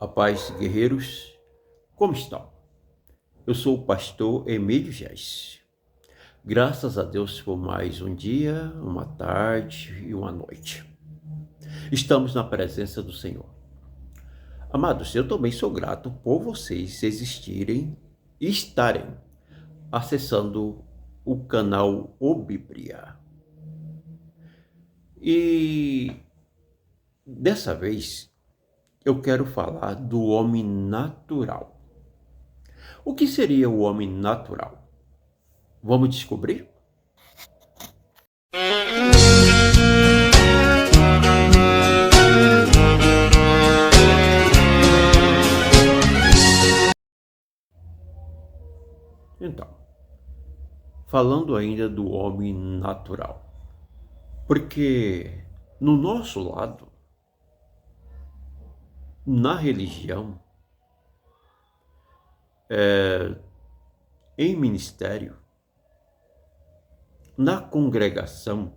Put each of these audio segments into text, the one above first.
A paz, guerreiros, como estão? Eu sou o pastor Emílio Gés. Graças a Deus por mais um dia, uma tarde e uma noite. Estamos na presença do Senhor. Amados, eu também sou grato por vocês existirem e estarem acessando o canal O Bíblia. E dessa vez eu quero falar do homem natural. O que seria o homem natural? Vamos descobrir? Então, falando ainda do homem natural, porque no nosso lado, na religião, em ministério, na congregação,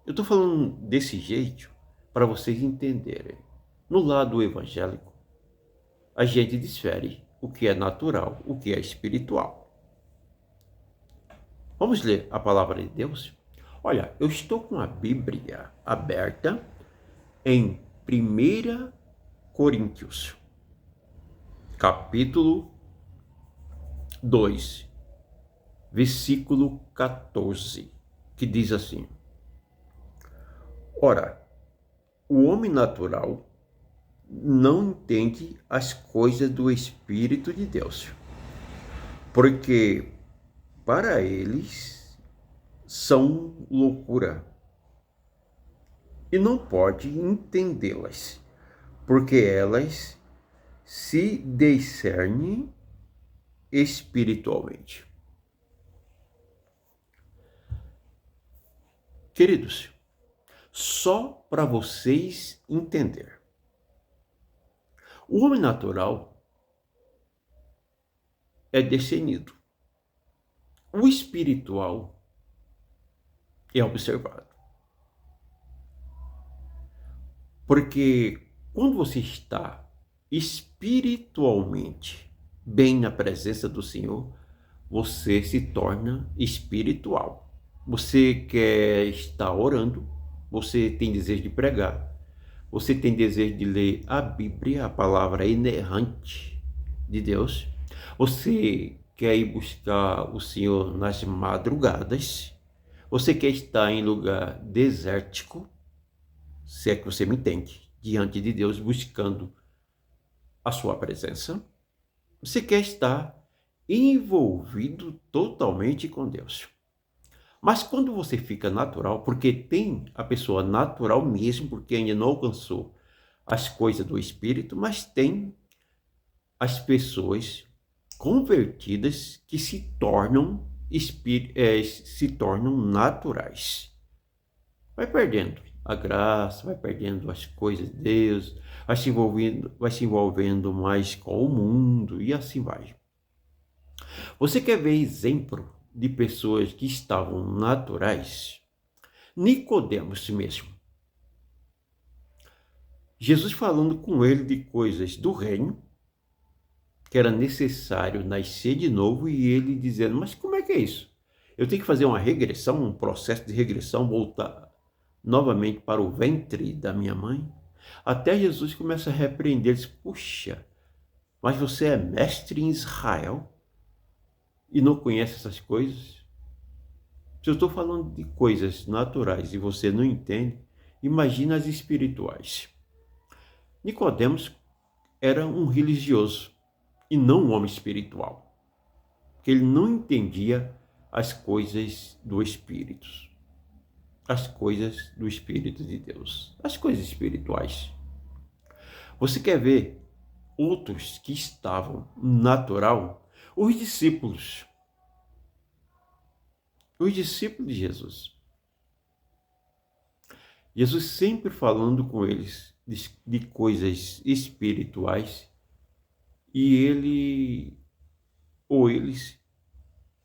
eu estou falando desse jeito para vocês entenderem. No lado evangélico, a gente difere o que é natural, o que é espiritual. Vamos ler a palavra de Deus? Olha, eu estou com a Bíblia aberta em 1 Coríntios, capítulo 2, versículo 14, que diz assim: Ora, o homem natural não entende as coisas do Espírito de Deus, porque para eles são loucura, e não pode entendê-las, porque elas se discernem espiritualmente. Queridos, só para vocês entenderem. O homem natural é discernido. O espiritual é observado. Porque quando você está espiritualmente bem na presença do Senhor, você se torna espiritual. Você quer estar orando, você tem desejo de pregar, você tem desejo de ler a Bíblia, a palavra inerrante de Deus, você quer ir buscar o Senhor nas madrugadas, você quer estar em lugar desértico, se é que você me entende, diante de Deus, buscando a sua presença, você quer estar envolvido totalmente com Deus. Mas quando você fica natural, porque tem a pessoa natural mesmo, porque ainda não alcançou as coisas do Espírito, mas tem as pessoas convertidas que se tornam naturais. Vai perdendo a graça, vai perdendo as coisas de Deus, vai se envolvendo mais com o mundo e assim vai. Você quer ver exemplo de pessoas que estavam naturais? Nicodemos mesmo. Jesus falando com ele de coisas do reino, que era necessário nascer de novo, e ele dizendo, mas como é que é isso? Eu tenho que fazer uma regressão, um processo de regressão, voltar novamente para o ventre da minha mãe? Até Jesus começa a repreender, ele diz, puxa, mas você é mestre em Israel e não conhece essas coisas? Se eu estou falando de coisas naturais e você não entende, imagina as espirituais. Nicodemos era um religioso e não um homem espiritual, porque ele não entendia as coisas do Espírito, as coisas do Espírito de Deus, as coisas espirituais. Você quer ver outros que estavam natural? Os discípulos de Jesus. Jesus sempre falando com eles de coisas espirituais, e eles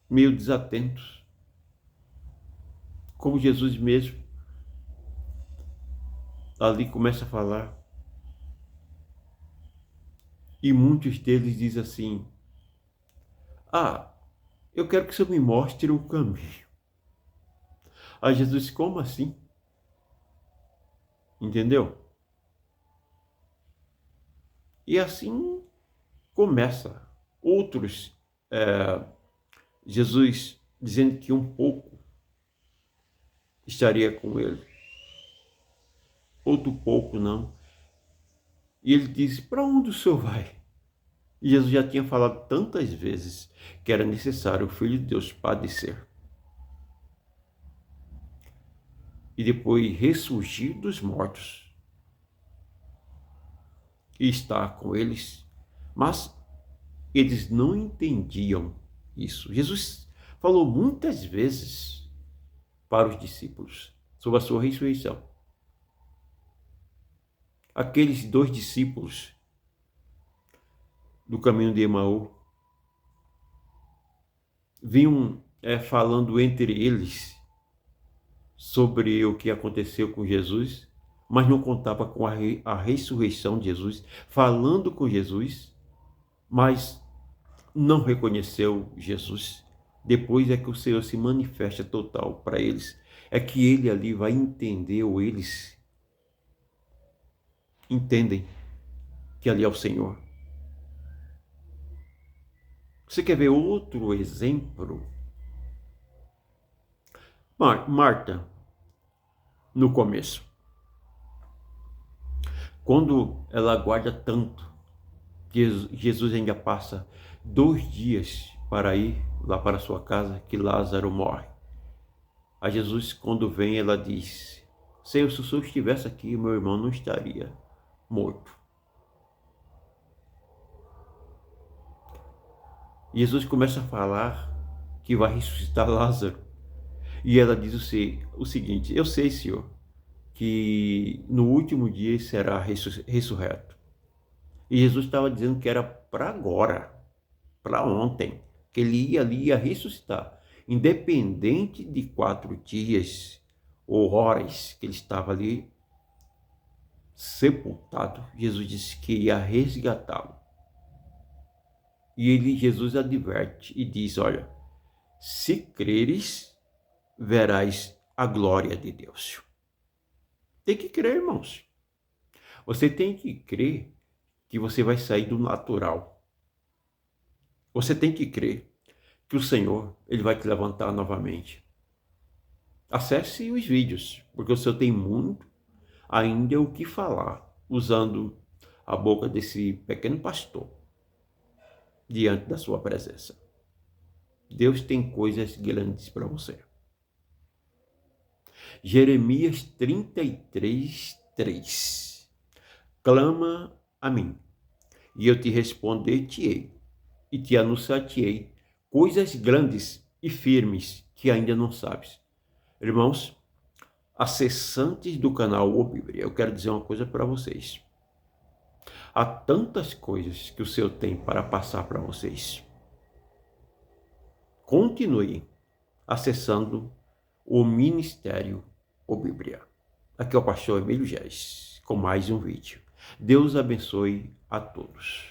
meio desatentos, como Jesus mesmo ali começa a falar E muitos deles dizem assim: ah, eu quero que o Senhor me mostre o caminho. Aí Jesus, como assim? Entendeu? E assim começa. Outros, Jesus dizendo que um pouco estaria com ele, outro pouco não. E ele disse: para onde o Senhor vai? E Jesus já tinha falado tantas vezes que era necessário o Filho de Deus padecer e depois ressurgir dos mortos e estar com eles. Mas eles não entendiam isso. Jesus falou muitas vezes para os discípulos sobre a sua ressurreição. Aqueles dois discípulos do caminho de Emaú vinham falando entre eles sobre o que aconteceu com Jesus, mas não contava com a ressurreição de Jesus, falando com Jesus, mas não reconheceu Jesus. Depois é que o Senhor se manifesta total para eles. É que ele ali vai entender, ou eles entendem que ali é o Senhor. Você quer ver outro exemplo? Marta, no começo, quando ela aguarda tanto, Jesus ainda passa 2 dias para ir lá para sua casa, que Lázaro morre. A Jesus, quando vem, ela diz: Senhor, se o Senhor estivesse aqui, meu irmão não estaria morto. Jesus começa a falar que vai ressuscitar Lázaro. E ela diz o seguinte: eu sei, Senhor, que no último dia será ressurreto. E Jesus estava dizendo que era para agora, para ontem, que ele ia ressuscitar. Independente de 4 dias ou horas que ele estava ali sepultado, Jesus disse que ia resgatá-lo. E Jesus adverte e diz: olha, se creres, verás a glória de Deus. Tem que crer, irmãos. Você tem que crer que você vai sair do natural. Você tem que crer que o Senhor, ele vai te levantar novamente. Acesse os vídeos, porque o Senhor tem muito ainda o que falar, usando a boca desse pequeno pastor diante da sua presença. Deus tem coisas grandes para você. Jeremias 33:3. Clama a mim, e eu te responder-te-ei, e te anunciar-te-ei coisas grandes e firmes que ainda não sabes. Irmãos, acessantes do canal O Bíblia, eu quero dizer uma coisa para vocês. Há tantas coisas que o Senhor tem para passar para vocês. Continue acessando o Ministério O Bíblia. Aqui é o pastor Emílio Geis, com mais um vídeo. Deus abençoe a todos.